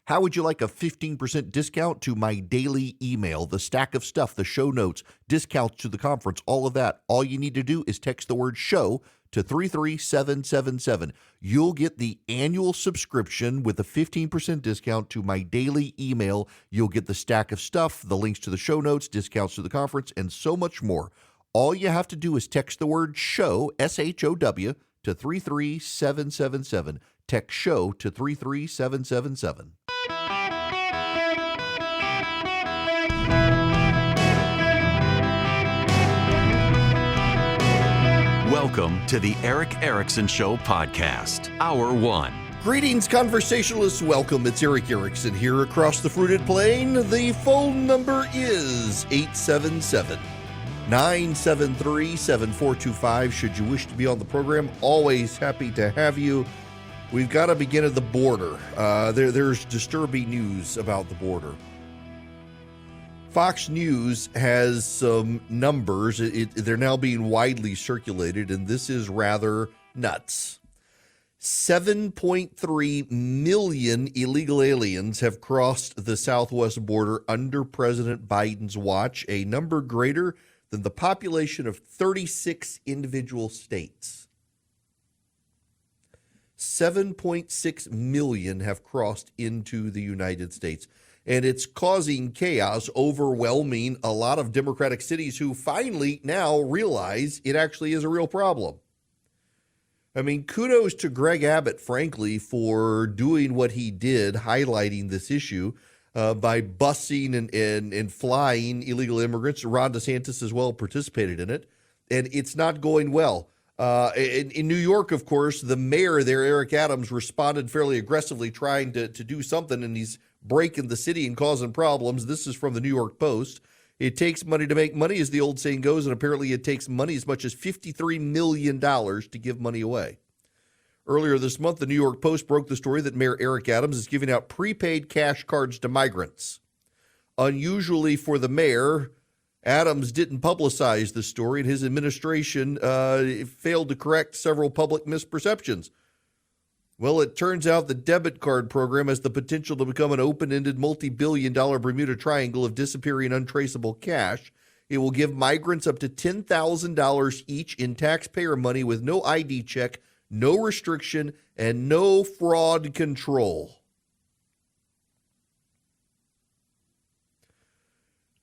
How would you like a 15% discount to my daily email, the stack of stuff, the show notes, discounts to the conference, all of that? All you need to do is text the word show to 33777. You'll get the annual subscription with a 15% discount to my daily email. You'll get the stack of stuff, the links to the show notes, discounts to the conference, and so much more. All you have to do is text the word show, SHOW, to 33777. Text show to 33777. Welcome to the Eric Erickson Show podcast, Hour 1. Greetings, conversationalists. Welcome. It's Eric Erickson here across the fruited plain. The phone number is 877-973-7425. Should you wish to be on the program, always happy to have you. We've got to begin at the border. There's disturbing news about the border. Fox News has some numbers. They're now being widely circulated, and this is rather nuts. 7.3 million illegal aliens have crossed the southwest border under President Biden's watch, a number greater than the population of 36 individual states. 7.6 million have crossed into the United States. And it's causing chaos, overwhelming a lot of Democratic cities who finally now realize it actually is a real problem. I mean, kudos to Greg Abbott, frankly, for doing what he did, highlighting this issue by busing and flying illegal immigrants. Ron DeSantis as well participated in it, and it's not going well. In New York, of course, the mayor there, Eric Adams, responded fairly aggressively, trying to do something, and he's breaking the city and causing problems. This is from the New York Post. It takes money to make money, as the old saying goes, and apparently it takes money as much as $53 million to give money away. Earlier this month, the New York Post broke the story that Mayor Eric Adams is giving out prepaid cash cards to migrants. Unusually for the mayor, Adams didn't publicize the story, and his administration failed to correct several public misperceptions. Well, it turns out the debit card program has the potential to become an open-ended multi-billion-dollar Bermuda Triangle of disappearing untraceable cash. It will give migrants up to $10,000 each in taxpayer money with no ID check, no restriction, and no fraud control.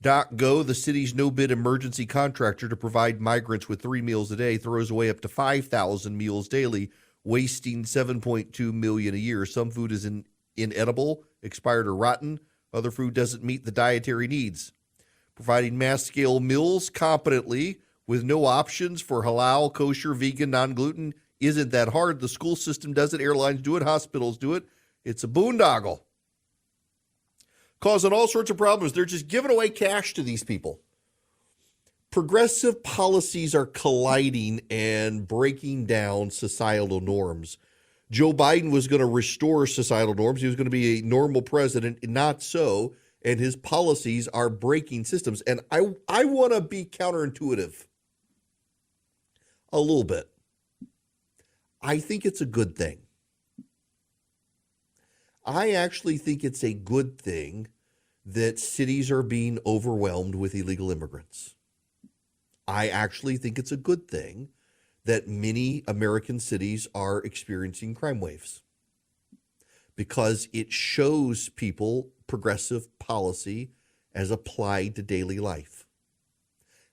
DocGo, the city's no-bid emergency contractor to provide migrants with 3 meals a day, throws away up to 5,000 meals daily, wasting $7.2 million a year. Some food is inedible, expired, or rotten. Other food doesn't meet the dietary needs. Providing mass-scale meals competently with no options for halal, kosher, vegan, non-gluten isn't that hard. The school system does it. Airlines do it. Hospitals do it. It's a boondoggle. Causing all sorts of problems. They're just giving away cash to these people. Progressive policies are colliding and breaking down societal norms. Joe Biden was going to restore societal norms. He was going to be a normal president, not so, and his policies are breaking systems. And I want to be counterintuitive a little bit. I think it's a good thing. I actually think it's a good thing that cities are being overwhelmed with illegal immigrants. I actually think it's a good thing that many American cities are experiencing crime waves because it shows people progressive policy as applied to daily life.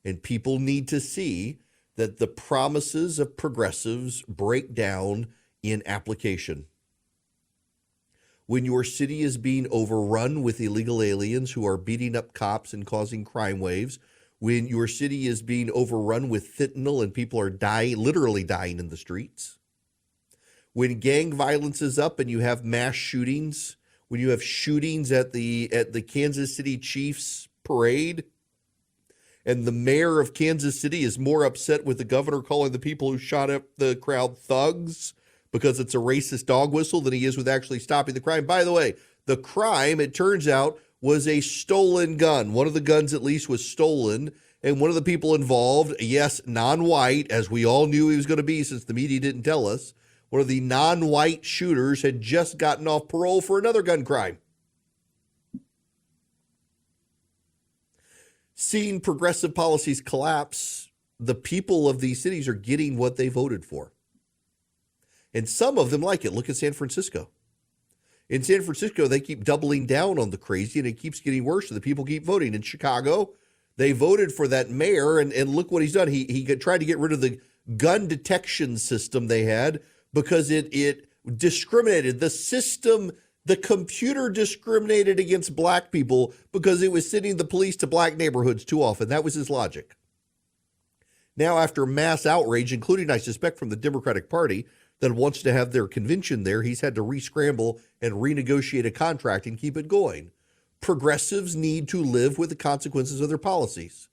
And people need to see that the promises of progressives break down in application. When your city is being overrun with illegal aliens who are beating up cops and causing crime waves, when your city is being overrun with fentanyl and people are literally dying in the streets, when gang violence is up and you have mass shootings, when you have shootings at the Kansas City Chiefs parade, and the mayor of Kansas City is more upset with the governor calling the people who shot up the crowd thugs because it's a racist dog whistle than he is with actually stopping the crime. By the way, the crime, it turns out, was a stolen gun. One of the guns, at least, was stolen. And one of the people involved, yes, non-white, as we all knew he was going to be since the media didn't tell us, one of the non-white shooters had just gotten off parole for another gun crime. Seeing progressive policies collapse, the people of these cities are getting what they voted for. And some of them like it. Look at San Francisco. In San Francisco, they keep doubling down on the crazy, and it keeps getting worse, and the people keep voting. In Chicago, they voted for that mayor, and look what he's done. He tried to get rid of the gun detection system they had because it discriminated. The system, the computer discriminated against black people because it was sending the police to black neighborhoods too often. That was his logic. Now, after mass outrage, including, I suspect, from the Democratic Party that wants to have their convention there, he's had to re-scramble and renegotiate a contract and keep it going. Progressives need to live with the consequences of their policies.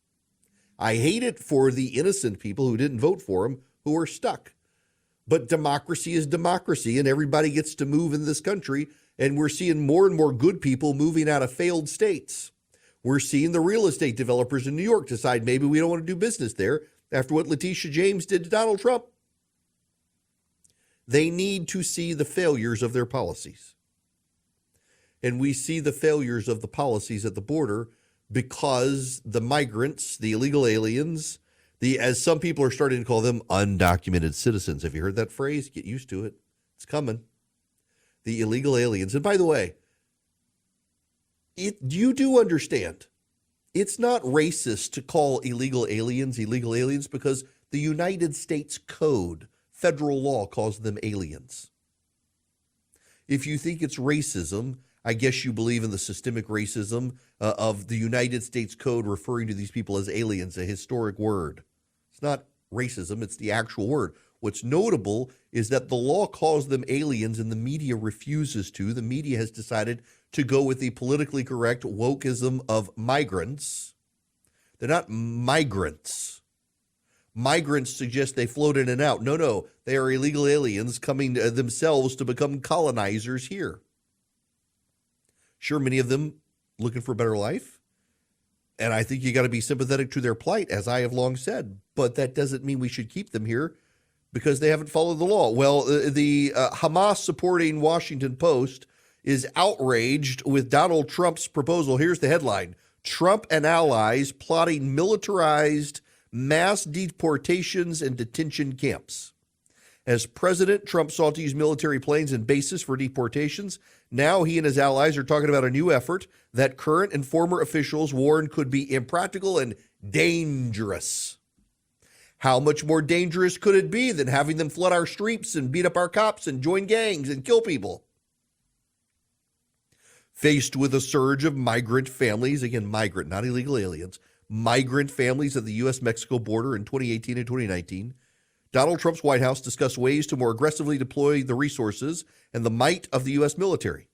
I hate it for the innocent people who didn't vote for him who are stuck. But democracy is democracy, and everybody gets to move in this country, and we're seeing more and more good people moving out of failed states. We're seeing the real estate developers in New York decide maybe we don't want to do business there after what Letitia James did to Donald Trump. They need to see the failures of their policies. And we see the failures of the policies at the border because the migrants, the illegal aliens, as some people are starting to call them, undocumented citizens. Have you heard that phrase? Get used to it. It's coming. The illegal aliens. And by the way, you do understand, it's not racist to call illegal aliens because the United States Code, federal law, calls them aliens. If you think it's racism, I guess you believe in the systemic racism of the United States Code referring to these people as aliens, a historic word. It's not racism, it's the actual word. What's notable is that the law calls them aliens and the media refuses to. The media has decided to go with the politically correct wokeism of migrants. They're not migrants. Migrants suggest they float in and out. No, they are illegal aliens coming themselves to become colonizers here. Sure, many of them looking for a better life. And I think you got to be sympathetic to their plight, as I have long said. But that doesn't mean we should keep them here because they haven't followed the law. Well, the Hamas-supporting Washington Post is outraged with Donald Trump's proposal. Here's the headline. Trump and allies plotting militarized mass deportations and detention camps. As president, Trump sought to use military planes and bases for deportations. Now he and his allies are talking about a new effort that current and former officials warn could be impractical and dangerous. How much more dangerous could it be than having them flood our streets and beat up our cops and join gangs and kill people? Faced with a surge of migrant families, again, migrant, not illegal aliens, migrant families at the U.S.-Mexico border in 2018 and 2019, Donald Trump's White House discussed ways to more aggressively deploy the resources and the might of the U.S. military.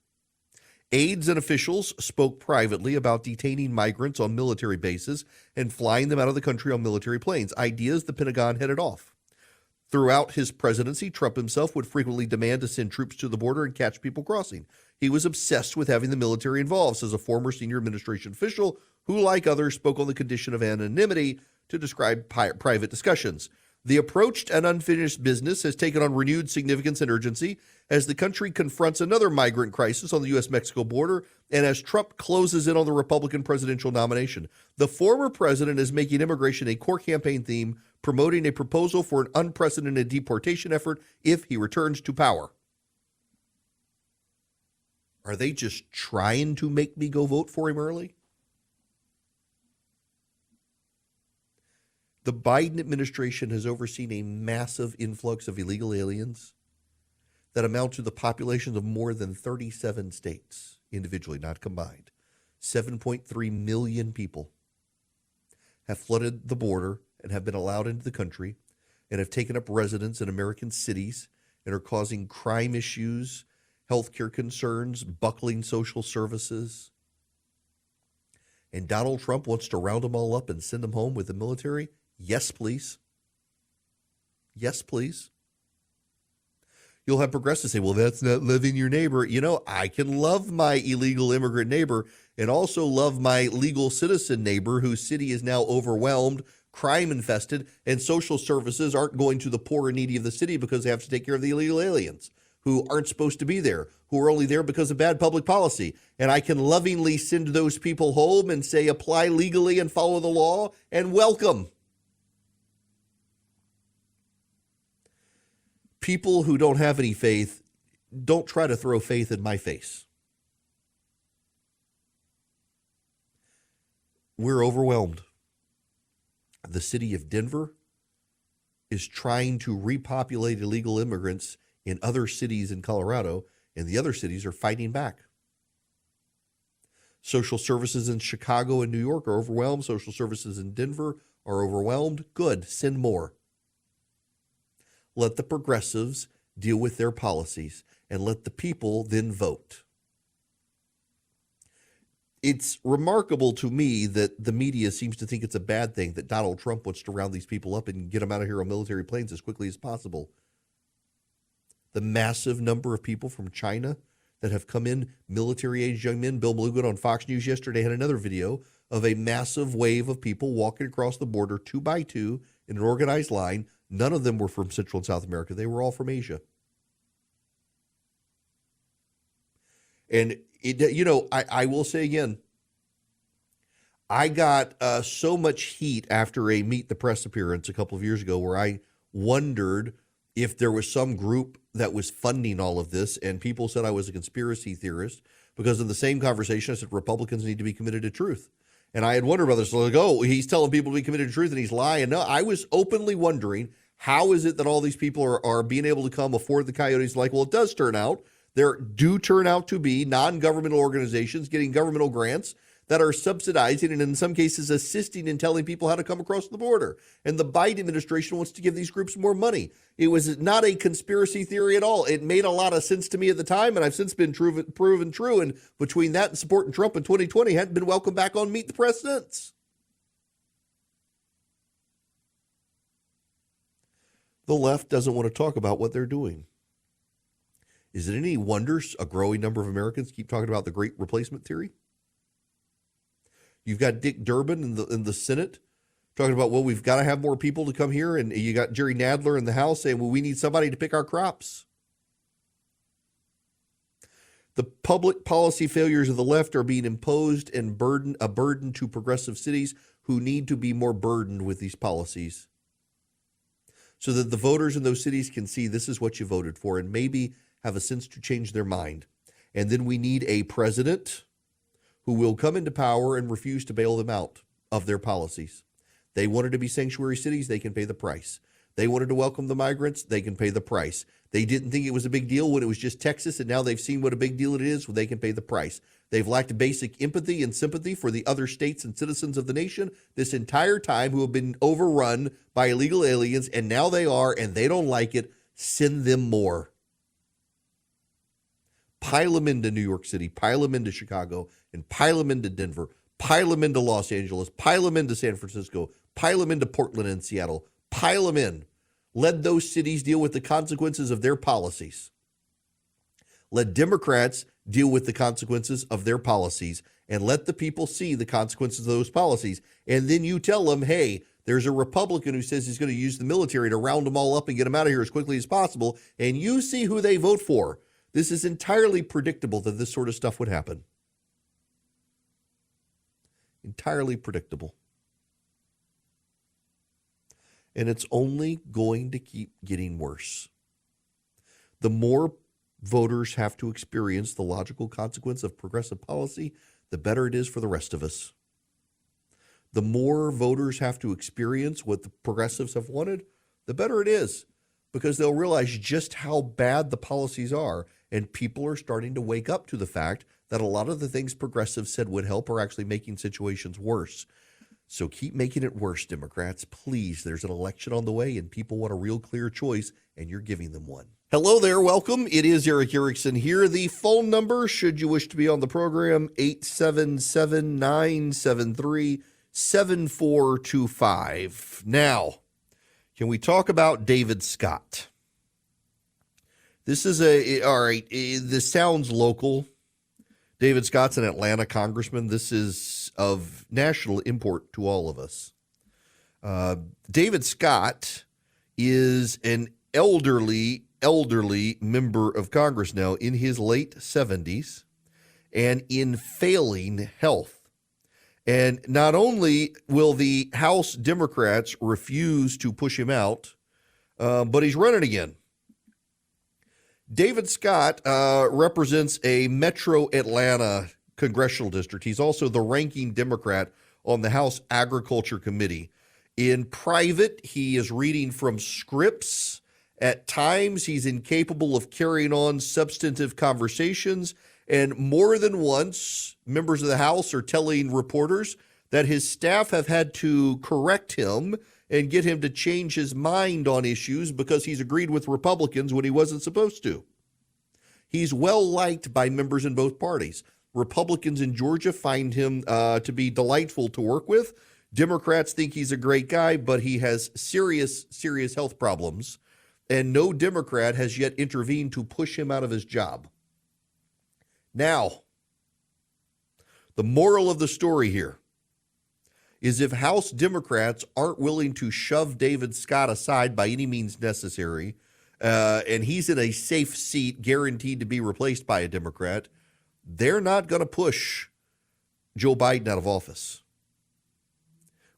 Aides and officials spoke privately about detaining migrants on military bases and flying them out of the country on military planes, ideas the Pentagon headed off. Throughout his presidency, Trump himself would frequently demand to send troops to the border and catch people crossing. He was obsessed with having the military involved, says a former senior administration official who, like others, spoke on the condition of anonymity to describe private discussions. The approached and unfinished business has taken on renewed significance and urgency as the country confronts another migrant crisis on the U.S.-Mexico border and as Trump closes in on the Republican presidential nomination. The former president is making immigration a core campaign theme, promoting a proposal for an unprecedented deportation effort if he returns to power. Are they just trying to make me go vote for him early? The Biden administration has overseen a massive influx of illegal aliens that amount to the populations of more than 37 states, individually, not combined. 7.3 million people have flooded the border and have been allowed into the country and have taken up residence in American cities and are causing crime issues, healthcare concerns, buckling social services. And Donald Trump wants to round them all up and send them home with the military? Yes, please. Yes, please. You'll have progressives say, well, that's not loving your neighbor. You know, I can love my illegal immigrant neighbor and also love my legal citizen neighbor whose city is now overwhelmed, crime infested, and social services aren't going to the poor and needy of the city because they have to take care of the illegal aliens who aren't supposed to be there, who are only there because of bad public policy. And I can lovingly send those people home and say, apply legally and follow the law and welcome. People who don't have any faith, don't try to throw faith in my face. We're overwhelmed. The city of Denver is trying to repopulate illegal immigrants in other cities in Colorado, and the other cities are fighting back. Social services in Chicago and New York are overwhelmed. Social services in Denver are overwhelmed. Good, send more. Let the progressives deal with their policies and let the people then vote. It's remarkable to me that the media seems to think it's a bad thing that Donald Trump wants to round these people up and get them out of here on military planes as quickly as possible. The massive number of people from China that have come in, military-aged young men. Bill Malugin on Fox News yesterday had another video of a massive wave of people walking across the border 2 by 2 in an organized line. None of them were from Central and South America. They were all from Asia. And, I will say again, I got so much heat after a Meet the Press appearance a couple of years ago where I wondered if there was some group that was funding all of this, and people said I was a conspiracy theorist because in the same conversation I said Republicans need to be committed to truth. And I had wondered about this. So like, oh, he's telling people to be committed to truth and he's lying. No, I was openly wondering, how is it that all these people are being able to come afford the coyotes? Like, well, it does turn out. There do turn out to be non-governmental organizations getting governmental grants that are subsidizing and in some cases assisting in telling people how to come across the border. And the Biden administration wants to give these groups more money. It was not a conspiracy theory at all. It made a lot of sense to me at the time, and I've since been proven true. And between that and supporting Trump in 2020, hadn't been welcomed back on Meet the Press since. The left doesn't want to talk about what they're doing. Is it any wonder a growing number of Americans keep talking about the Great Replacement Theory? You've got Dick Durbin in the Senate talking about, well, we've got to have more people to come here. And you got Jerry Nadler in the House saying, well, we need somebody to pick our crops. The public policy failures of the left are being imposed and a burden to progressive cities who need to be more burdened with these policies so that the voters in those cities can see this is what you voted for and maybe have a sense to change their mind. And then we need a president who will come into power and refuse to bail them out of their policies. They wanted to be sanctuary cities, they can pay the price. They wanted to welcome the migrants, they can pay the price. They didn't think it was a big deal when it was just Texas, and now they've seen what a big deal it is, they can pay the price. They've lacked basic empathy and sympathy for the other states and citizens of the nation this entire time who have been overrun by illegal aliens, and now they are, and they don't like it. Send them more. Pile them into New York City, pile them into Chicago, and pile them into Denver, pile them into Los Angeles, pile them into San Francisco, pile them into Portland and Seattle, pile them in. Let those cities deal with the consequences of their policies. Let Democrats deal with the consequences of their policies, and let the people see the consequences of those policies. And then you tell them, hey, there's a Republican who says he's going to use the military to round them all up and get them out of here as quickly as possible, and you see who they vote for. This is entirely predictable that this sort of stuff would happen. Entirely predictable. And it's only going to keep getting worse. The more voters have to experience the logical consequence of progressive policy, the better it is for the rest of us. The more voters have to experience what the progressives have wanted, the better it is, because they'll realize just how bad the policies are. And people are starting to wake up to the fact that a lot of the things progressives said would help are actually making situations worse. So keep making it worse, Democrats. Please, there's an election on the way and people want a real clear choice, and you're giving them one. Hello there. Welcome. It is Eric Erickson here. The phone number, should you wish to be on the program, 877-973-7425. Now, can we talk about David Scott? This is this sounds local. David Scott's an Atlanta congressman. This is of national import to all of us. David Scott is an elderly elderly member of Congress now in his late 70s and in failing health. And not only will the House Democrats refuse to push him out, but he's running again. David Scott represents a Metro Atlanta congressional district. He's also the ranking Democrat on the House Agriculture Committee. In private, he is reading from scripts. At times, he's incapable of carrying on substantive conversations. And more than once, members of the House are telling reporters that his staff have had to correct him and get him to change his mind on issues because he's agreed with Republicans when he wasn't supposed to. He's well liked by members in both parties. Republicans in Georgia find him to be delightful to work with. Democrats think he's a great guy, but he has serious health problems, and no Democrat has yet intervened to push him out of his job. Now, the moral of the story here is if House Democrats aren't willing to shove David Scott aside by any means necessary, and he's in a safe seat guaranteed to be replaced by a Democrat, they're not going to push Joe Biden out of office.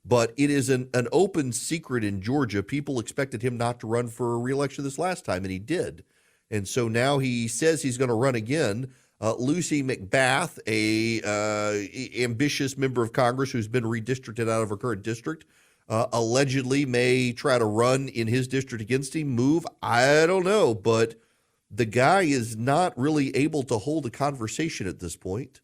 But it is an open secret in Georgia. People expected him not to run for re-election this last time, and he did. And so now he says he's going to run again. Lucy McBath, a ambitious member of Congress who's been redistricted out of her current district, allegedly may try to run in his district against him. Move, I don't know, but the guy is not really able to hold a conversation at this point.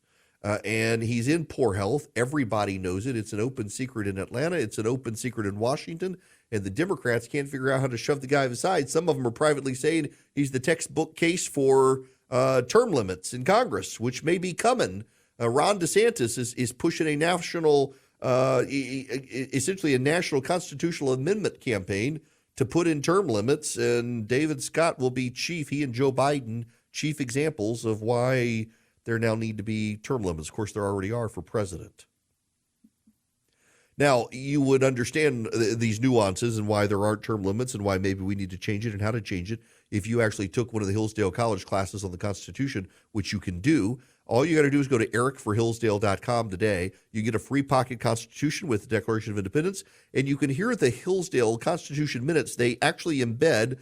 And he's in poor health. Everybody knows it. It's an open secret in Atlanta. It's an open secret in Washington. And the Democrats can't figure out how to shove the guy aside. Some of them are privately saying he's the textbook case for term limits in Congress, which may be coming. Ron DeSantis is pushing a national, essentially a national constitutional amendment campaign to put in term limits. And David Scott will be chief, he and Joe Biden, chief examples of why there now need to be term limits. Of course, there already are for president. Now, you would understand these nuances and why there aren't term limits and why maybe we need to change it and how to change it if you actually took one of the Hillsdale College classes on the Constitution, which you can do. All you got to do is go to ericforhillsdale.com today. You get a free pocket Constitution with the Declaration of Independence, and you can hear the Hillsdale Constitution minutes. They actually embed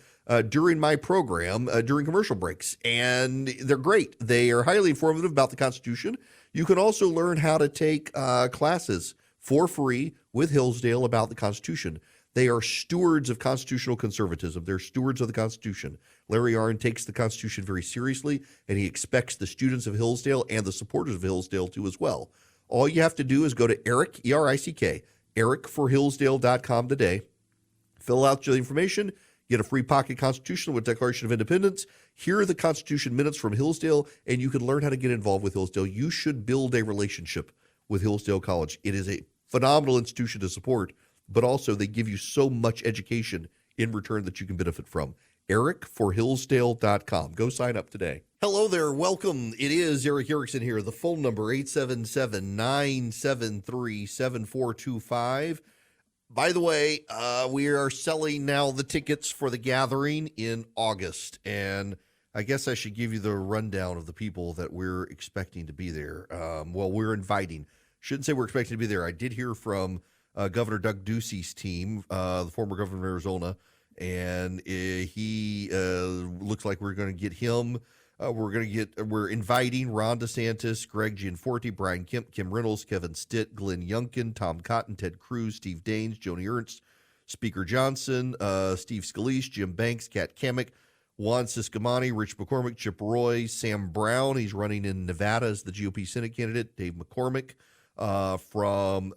during my program during commercial breaks, and they're great. They are highly informative about the Constitution. You can also learn how to take classes for free with Hillsdale about the Constitution. They are stewards of constitutional conservatism. They're stewards of the Constitution. Larry Arnn takes the Constitution very seriously, and he expects the students of Hillsdale and the supporters of Hillsdale to as well. All you have to do is go to Eric, E-R-I-C-K, ericforhillsdale.com today, fill out the information, get a free pocket Constitution with Declaration of Independence, hear the Constitution minutes from Hillsdale, and you can learn how to get involved with Hillsdale. You should build a relationship with Hillsdale College. It is a phenomenal institution to support, but also they give you so much education in return that you can benefit from. ericforhillsdale.com. Go sign up today. Hello there. Welcome. It is Eric Erickson here. The phone number, 877-973-7425. By the way, we are selling now the tickets for the gathering in August, and I guess I should give you the rundown of the people that we're expecting to be there. We're inviting. Shouldn't say we're expecting to be there. I did hear from Governor Doug Ducey's team, the former governor of Arizona, and he looks like we're going to get him. We're inviting Ron DeSantis, Greg Gianforte, Brian Kemp, Kim Reynolds, Kevin Stitt, Glenn Youngkin, Tom Cotton, Ted Cruz, Steve Daines, Joni Ernst, Speaker Johnson, Steve Scalise, Jim Banks, Kat Kammack, Juan Ciscomani, Rich McCormick, Chip Roy, Sam Brown. He's running in Nevada as the GOP Senate candidate. Dave McCormick from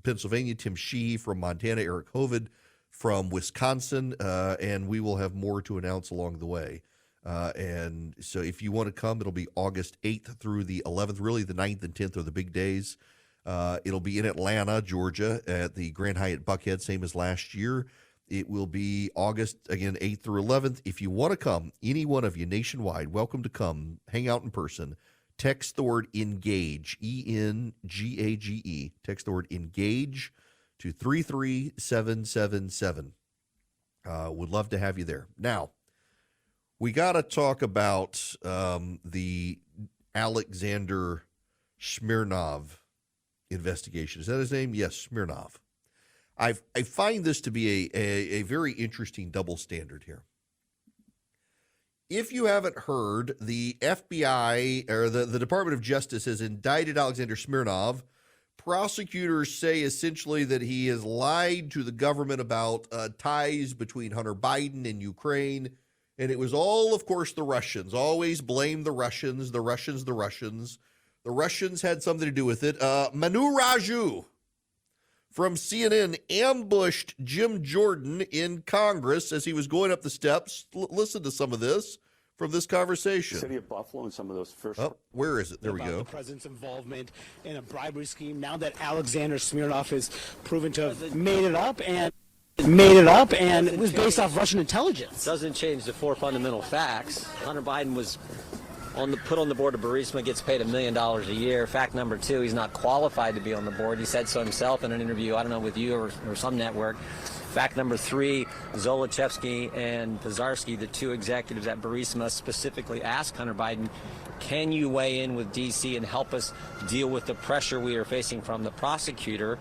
Pennsylvania. Tim Sheehy from Montana. Eric Hovid from Wisconsin. And we will have more to announce along the way. And so if you want to come, it'll be August 8th through the 11th. Really, the 9th and 10th are the big days. It'll be in Atlanta, Georgia, at the Grand Hyatt Buckhead, same as last year. It will be August, again, 8th through 11th. If you want to come, any one of you nationwide, welcome to come, hang out in person. Text the word ENGAGE, E-N-G-A-G-E. Text the word ENGAGE to 33777. Would love to have you there. Now, We got to talk about the Alexander Smirnov investigation. Is that his name? Yes, Smirnov. I find this to be a very interesting double standard here. If you haven't heard, the FBI or the Department of Justice has indicted Alexander Smirnov. Prosecutors say essentially that he has lied to the government about ties between Hunter Biden and Ukraine. And it was all, of course, the Russians. Always blame the Russians, the Russians, the Russians. The Russians had something to do with it. Manu Raju from CNN ambushed Jim Jordan in Congress as he was going up the steps. Listen to some of this from this conversation. City of Buffalo and some of those first. Oh, where is it? There we go. The president's involvement in a bribery scheme. Now that Alexander Smirnov is proven to have made it up and it was based off Russian intelligence. Doesn't change the four fundamental facts. Hunter Biden was put on the board of Burisma, gets paid $1 million a year. Fact number two, he's not qualified to be on the board. He said so himself in an interview, I don't know, with you or some network. Fact number three, Zolochevsky and Pizarski, the two executives at Burisma, specifically asked Hunter Biden, can you weigh in with D.C. and help us deal with the pressure we are facing from the prosecutor?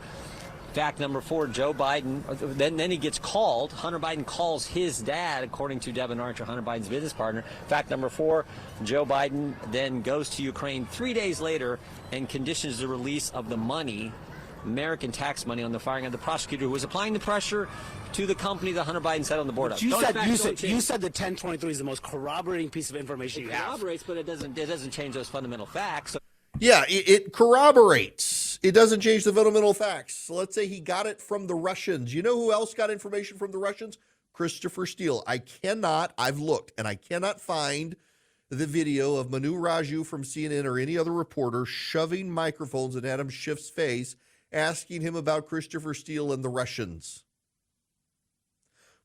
Fact number four, Joe Biden, then he gets called. Hunter Biden calls his dad, according to Devin Archer, Hunter Biden's business partner. Fact number four, Joe Biden then goes to Ukraine 3 days later and conditions the release of the money, American tax money, on the firing of the prosecutor who was applying the pressure to the company that Hunter Biden sat on the board of. You said the 1023 is the most corroborating piece of information you have. It corroborates, but it doesn't change those fundamental facts. Yeah, it corroborates. It doesn't change the fundamental facts. So let's say he got it from the Russians. You know who else got information from the Russians? Christopher Steele. I've looked, and I cannot find the video of Manu Raju from CNN or any other reporter shoving microphones in Adam Schiff's face, asking him about Christopher Steele and the Russians.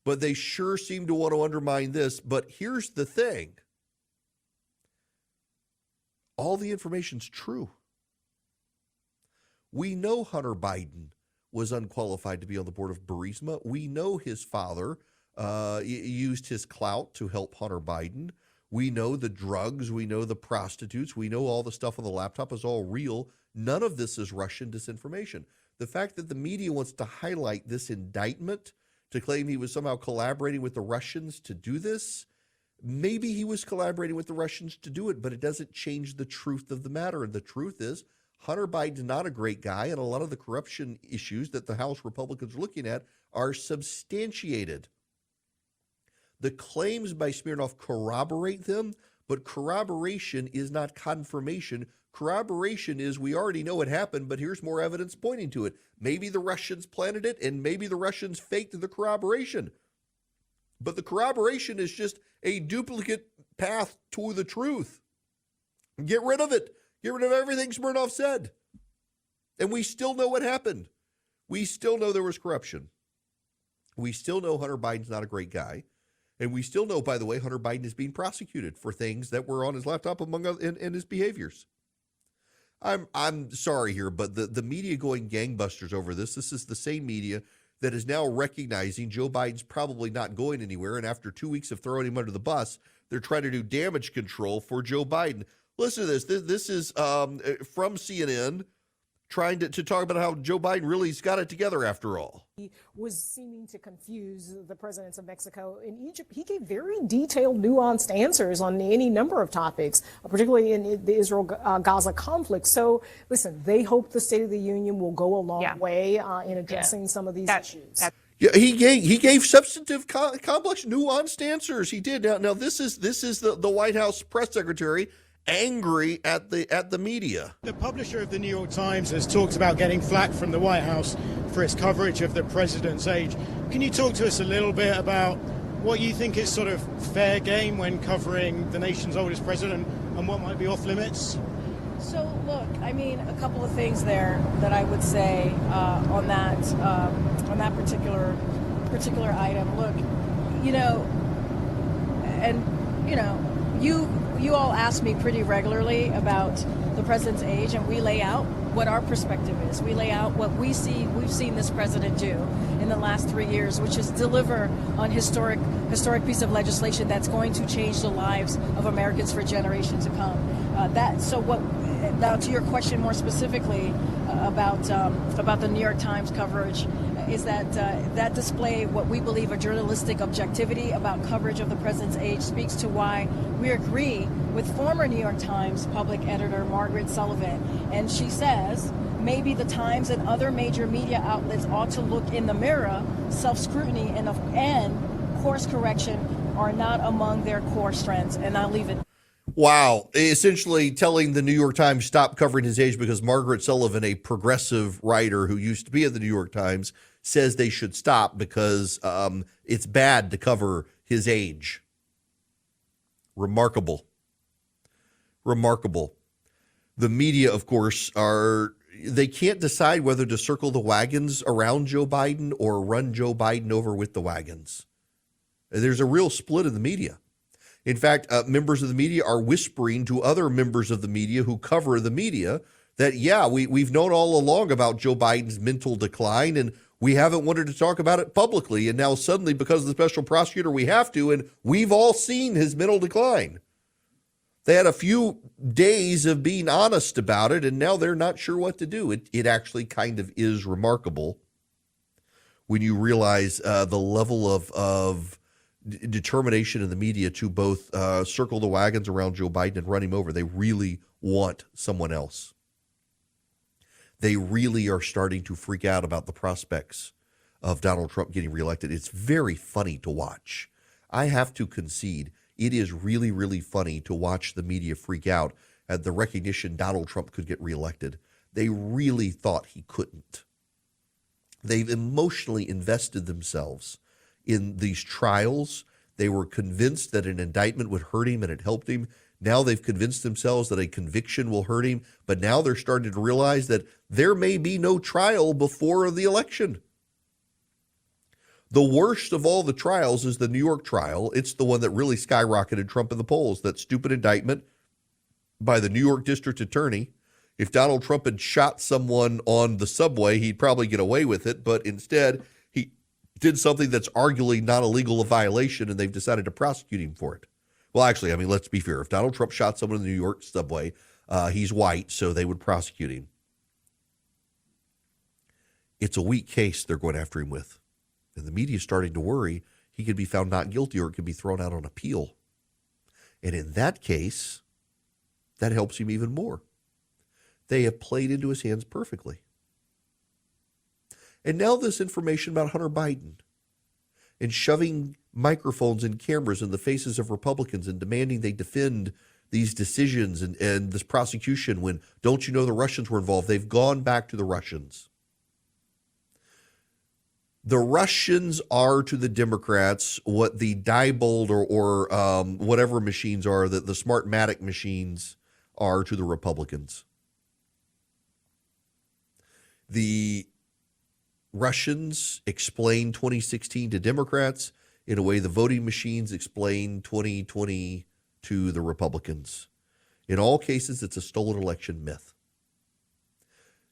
But they sure seem to want to undermine this. But here's the thing. All the information's true. We know Hunter Biden was unqualified to be on the board of Burisma. We know his father used his clout to help Hunter Biden. We know the drugs. We know the prostitutes. We know all the stuff on the laptop is all real. None of this is Russian disinformation. The fact that the media wants to highlight this indictment to claim he was somehow collaborating with the Russians to do this, maybe he was collaborating with the Russians to do it, but it doesn't change the truth of the matter. And the truth is, Hunter Biden's not a great guy, and a lot of the corruption issues that the House Republicans are looking at are substantiated. The claims by Smirnov corroborate them, but corroboration is not confirmation. Corroboration is we already know it happened, but here's more evidence pointing to it. Maybe the Russians planted it, and maybe the Russians faked the corroboration. But the corroboration is just a duplicate path to the truth. Get rid of it. Get rid of everything Smirnov said. And we still know what happened. We still know there was corruption. We still know Hunter Biden's not a great guy. And we still know, by the way, Hunter Biden is being prosecuted for things that were on his laptop among other in his behaviors. I'm sorry here, but the media going gangbusters over this. This is the same media that is now recognizing Joe Biden's probably not going anywhere. And after 2 weeks of throwing him under the bus, they're trying to do damage control for Joe Biden. Listen to this. This is from CNN trying to talk about how Joe Biden really's got it together after all. He was seeming to confuse the presidents of Mexico and Egypt. He gave very detailed, nuanced answers on any number of topics, particularly in the Israel-Gaza conflict. So, listen, they hope the State of the Union will go a long way in addressing some of these issues. Yeah, he gave substantive, complex, nuanced answers. He did. Now this is the White House press secretary angry at the media. The publisher of the New York Times has talked about getting flack from the White House for its coverage of the president's age. Can you talk to us a little bit about what you think is sort of fair game when covering the nation's oldest president and what might be off limits? So, look, I mean, a couple of things there that I would say on that particular item. Look, you all ask me pretty regularly about the president's age, and we lay out what our perspective is. We lay out what we've seen this president do in the last 3 years, which is deliver on historic piece of legislation that's going to change the lives of Americans for generations to come. Now to your question more specifically about the New York Times coverage, is that display what we believe a journalistic objectivity about coverage of the president's age speaks to why we agree with former New York Times public editor Margaret Sullivan. And she says maybe the Times and other major media outlets ought to look in the mirror. Self-scrutiny and course correction are not among their core strengths. And I'll leave it. Wow. Essentially telling the New York Times stop covering his age because Margaret Sullivan, a progressive writer who used to be at the New York Times, says they should stop because it's bad to cover his age. Remarkable. Remarkable. The media, of course, they can't decide whether to circle the wagons around Joe Biden or run Joe Biden over with the wagons. There's a real split in the media. In fact, members of the media are whispering to other members of the media who cover the media that, yeah, we've known all along about Joe Biden's mental decline, and we haven't wanted to talk about it publicly. And now suddenly, because of the special prosecutor, we have to, and we've all seen his mental decline. They had a few days of being honest about it, and now they're not sure what to do. It actually kind of is remarkable when you realize the level of determination in the media to both circle the wagons around Joe Biden and run him over. They really want someone else. They really are starting to freak out about the prospects of Donald Trump getting reelected. It's very funny to watch. I have to concede, it is really, really funny to watch the media freak out at the recognition Donald Trump could get reelected. They really thought he couldn't. They've emotionally invested themselves in these trials. They were convinced that an indictment would hurt him and it helped him. Now they've convinced themselves that a conviction will hurt him, but now they're starting to realize that there may be no trial before the election. The worst of all the trials is the New York trial. It's the one that really skyrocketed Trump in the polls, that stupid indictment by the New York district attorney. If Donald Trump had shot someone on the subway, he'd probably get away with it, but instead he did something that's arguably not illegal, a violation, and they've decided to prosecute him for it. Well, actually, I mean, let's be fair. If Donald Trump shot someone in the New York subway, he's white, so they would prosecute him. It's a weak case they're going after him with. And the media is starting to worry he could be found not guilty or it could be thrown out on appeal. And in that case, that helps him even more. They have played into his hands perfectly. And now this information about Hunter Biden and shoving microphones and cameras in the faces of Republicans and demanding they defend these decisions and this prosecution when, don't you know, the Russians were involved. They've gone back to the Russians. The Russians are to the Democrats what the Diebold or whatever machines are, that the Smartmatic machines are to the Republicans. The Russians explain 2016 to Democrats in a way the voting machines explain 2020 to the Republicans. In all cases, it's a stolen election myth.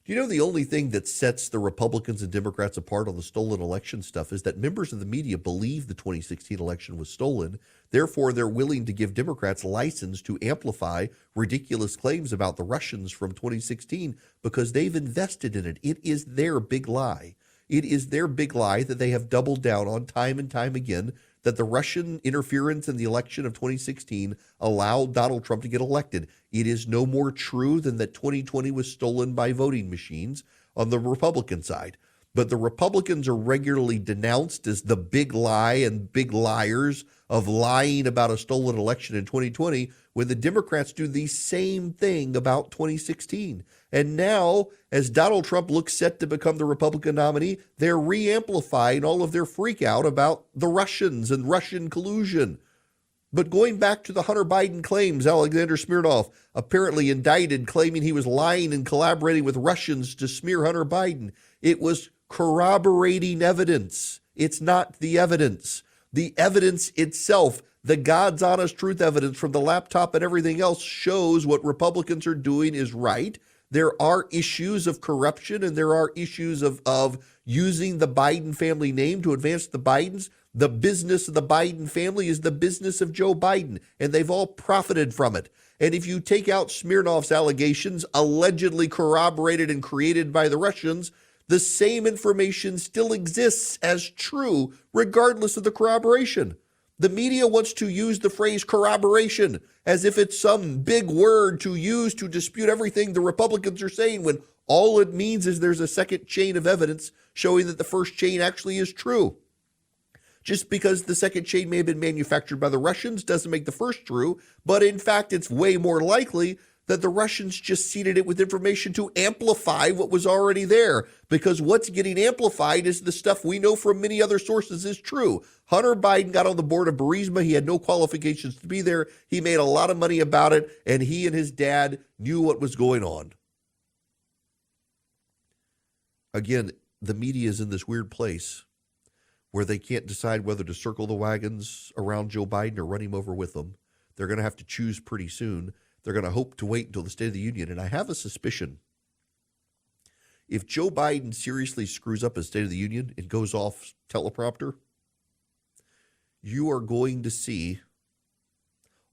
Do you know the only thing that sets the Republicans and Democrats apart on the stolen election stuff is that members of the media believe the 2016 election was stolen. Therefore, they're willing to give Democrats license to amplify ridiculous claims about the Russians from 2016 because they've invested in it. It is their big lie. It is their big lie that they have doubled down on time and time again, that the Russian interference in the election of 2016 allowed Donald Trump to get elected. It is no more true than that 2020 was stolen by voting machines on the Republican side. But the Republicans are regularly denounced as the big lie and big liars of lying about a stolen election in 2020 when the Democrats do the same thing about 2016. And now, as Donald Trump looks set to become the Republican nominee, they're re-amplifying all of their freak out about the Russians and Russian collusion. But going back to the Hunter Biden claims, Alexander Smirnov apparently indicted, claiming he was lying and collaborating with Russians to smear Hunter Biden. It was corroborating evidence. It's not the evidence. The evidence itself, The God's honest truth evidence from the laptop and everything else shows what Republicans are doing is right. There are issues of corruption and there are issues of using the Biden family name to advance the Bidens. The business of the Biden family is the business of Joe Biden, and they've all profited from it. And if you take out Smirnov's allegations, allegedly corroborated and created by the Russians, the same information still exists as true, regardless of the corroboration. The media wants to use the phrase corroboration as if it's some big word to use to dispute everything the Republicans are saying, when all it means is there's a second chain of evidence showing that the first chain actually is true. Just because the second chain may have been manufactured by the Russians doesn't make the first true, but in fact, it's way more likely that the Russians just seeded it with information to amplify what was already there, because what's getting amplified is the stuff we know from many other sources is true. Hunter Biden got on the board of Burisma. He had no qualifications to be there. He made a lot of money about it, and he and his dad knew what was going on. Again, the media is in this weird place where they can't decide whether to circle the wagons around Joe Biden or run him over with them. They're going to have to choose pretty soon. They're going to hope to wait until the State of the Union. And I have a suspicion, if Joe Biden seriously screws up his State of the Union and goes off teleprompter, you are going to see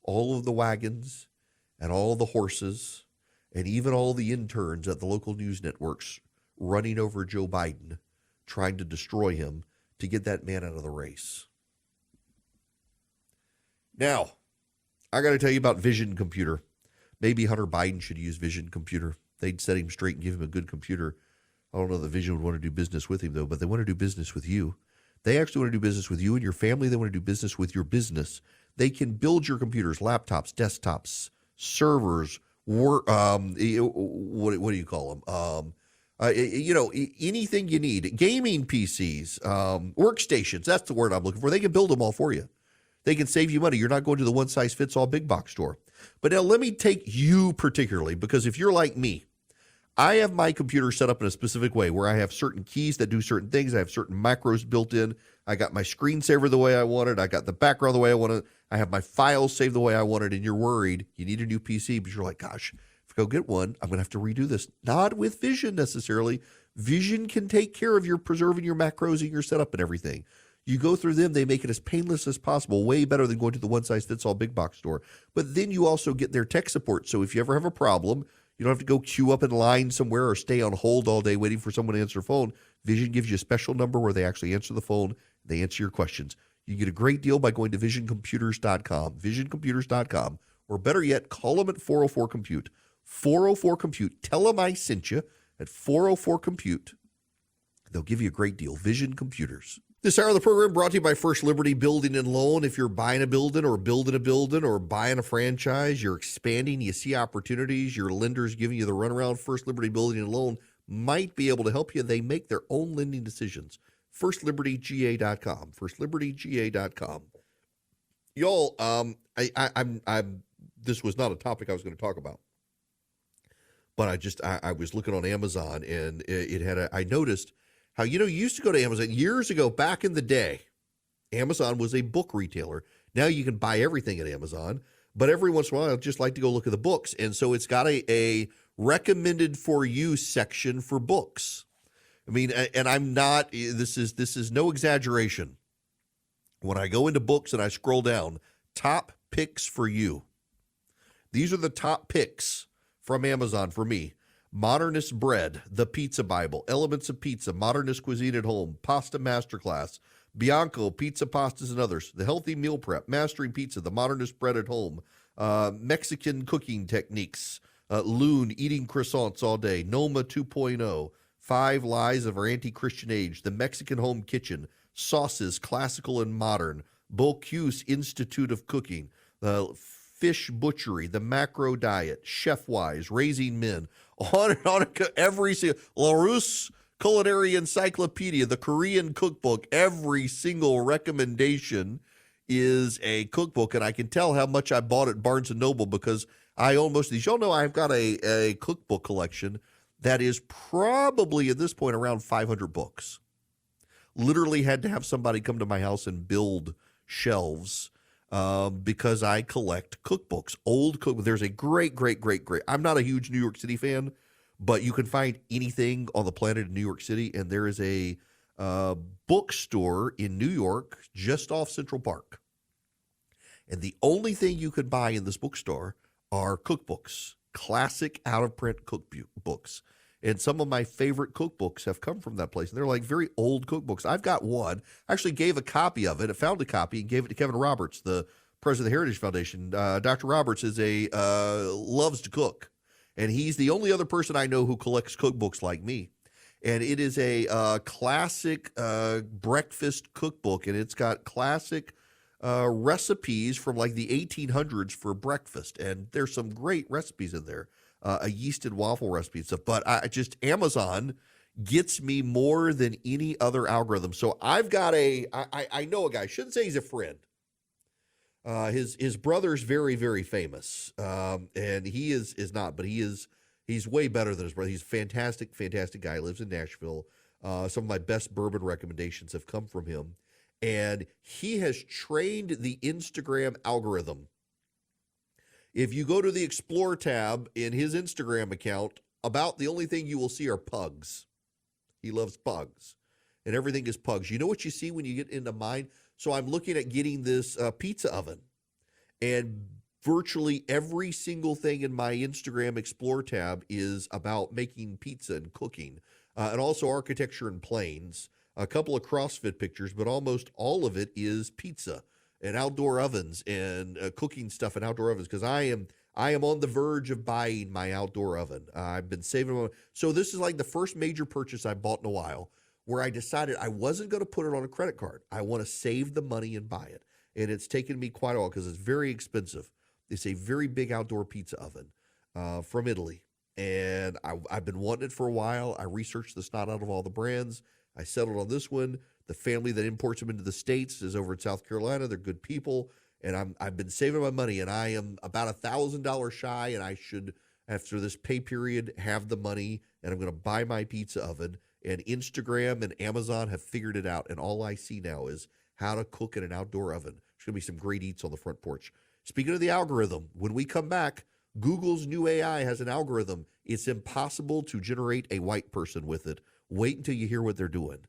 all of the wagons and all the horses and even all the interns at the local news networks running over Joe Biden, trying to destroy him to get that man out of the race. Now, I got to tell you about Vision Computer. Maybe Hunter Biden should use Vision Computer. They'd set him straight and give him a good computer. I don't know that Vision would want to do business with him, though, but they want to do business with you. They actually want to do business with you and your family. They want to do business with your business. They can build your computers, laptops, desktops, servers, what do you call them? Anything you need. Gaming PCs, workstations, that's the word I'm looking for. They can build them all for you. They can save you money. You're not going to the one-size-fits-all big box store. But now let me take you particularly, because if you're like me, I have my computer set up in a specific way where I have certain keys that do certain things. I have certain macros built in. I got my screensaver the way I want it. I got the background the way I want it. I have my files saved the way I want it. And you're worried you need a new PC, but you're like, gosh, if I go get one, I'm going to have to redo this. Not with Vision necessarily. Vision can take care of your preserving your macros and your setup and everything. You go through them, they make it as painless as possible, way better than going to the one-size-fits-all big box store. But then you also get their tech support. So if you ever have a problem, you don't have to go queue up in line somewhere or stay on hold all day waiting for someone to answer the phone. Vision gives you a special number where they actually answer the phone. They answer your questions. You get a great deal by going to visioncomputers.com, visioncomputers.com, or better yet, call them at 404-COMPUTE. 404-COMPUTE. Tell them I sent you at 404-COMPUTE. They'll give you a great deal. Vision Computers. This hour of the program brought to you by First Liberty Building and Loan. If you're buying a building or building a building or buying a franchise, you're expanding, you see opportunities, your lender's giving you the runaround, First Liberty Building and Loan might be able to help you. They make their own lending decisions. FirstLibertyGA.com. FirstLibertyGA.com. Y'all, this was not a topic I was going to talk about, but I was looking on Amazon and it had I noticed how, you used to go to Amazon years ago, back in the day. Amazon was a book retailer. Now you can buy everything at Amazon, but every once in a while, I'd just like to go look at the books. And so it's got a recommended for you section for books. I mean, and I'm not, this is no exaggeration. When I go into books and I scroll down, top picks for you. These are the top picks from Amazon for me. Modernist Bread, The Pizza Bible, Elements of Pizza, Modernist Cuisine at Home, Pasta Masterclass, Bianco, Pizza, Pastas, and Others, The Healthy Meal Prep, Mastering Pizza, The Modernist Bread at Home, Mexican Cooking Techniques, Loon, Eating Croissants All Day, Noma 2.0, 5 Lies of Our Anti-Christian Age, The Mexican Home Kitchen, Sauces, Classical and Modern, Bocuse Institute of Cooking, Fish Butchery, The Macro Diet, Chef Wise, Raising Men, on and on, every single, LaRousse Culinary Encyclopedia, the Korean Cookbook, every single recommendation is a cookbook, and I can tell how much I bought at Barnes & Noble because I own most of these. Y'all know I've got a cookbook collection that is probably at this point around 500 books. Literally had to have somebody come to my house and build shelves because I collect cookbooks, old cookbooks. There's a great. I'm not a huge New York City fan, but you can find anything on the planet in New York City, and there is a bookstore in New York just off Central Park. And the only thing you could buy in this bookstore are cookbooks, classic out-of-print cookbooks. And some of my favorite cookbooks have come from that place. And they're like very old cookbooks. I've got one. I actually gave a copy of it. I found a copy and gave it to Kevin Roberts, the president of the Heritage Foundation. Dr. Roberts is loves to cook. And he's the only other person I know who collects cookbooks like me. And it is a classic breakfast cookbook. And it's got classic recipes from like the 1800s for breakfast. And there's some great recipes in there. A yeasted waffle recipe and stuff. But Amazon gets me more than any other algorithm. So I've got I know a guy, I shouldn't say he's a friend. His brother's very, very famous. And he is not, but he's way better than his brother. He's a fantastic guy. Lives in Nashville. Some of my best bourbon recommendations have come from him. And he has trained the Instagram algorithm. If you go to the Explore tab in his Instagram account, about the only thing you will see are pugs. He loves pugs. And everything is pugs. You know what you see when you get into mine? So I'm looking at getting this pizza oven. And virtually every single thing in my Instagram Explore tab is about making pizza and cooking. And also architecture and planes. A couple of CrossFit pictures, but almost all of it is pizza. And outdoor ovens and cooking stuff in outdoor ovens, because I am on the verge of buying my outdoor oven. I've been saving money. So this is like the first major purchase I bought in a while where I decided I wasn't going to put it on a credit card. I want to save the money and buy it. And it's taken me quite a while because it's very expensive. It's a very big outdoor pizza oven from Italy. And I've been wanting it for a while. I researched the snot out of all the brands. I settled on this one. The family that imports them into the States is over in South Carolina. They're good people. And I've been saving my money, and I am about $1,000 shy, and I should, after this pay period, have the money, and I'm going to buy my pizza oven. And Instagram and Amazon have figured it out, and all I see now is how to cook in an outdoor oven. There's going to be some great eats on the front porch. Speaking of the algorithm, when we come back, Google's new AI has an algorithm. It's impossible to generate a white person with it. Wait until you hear what they're doing.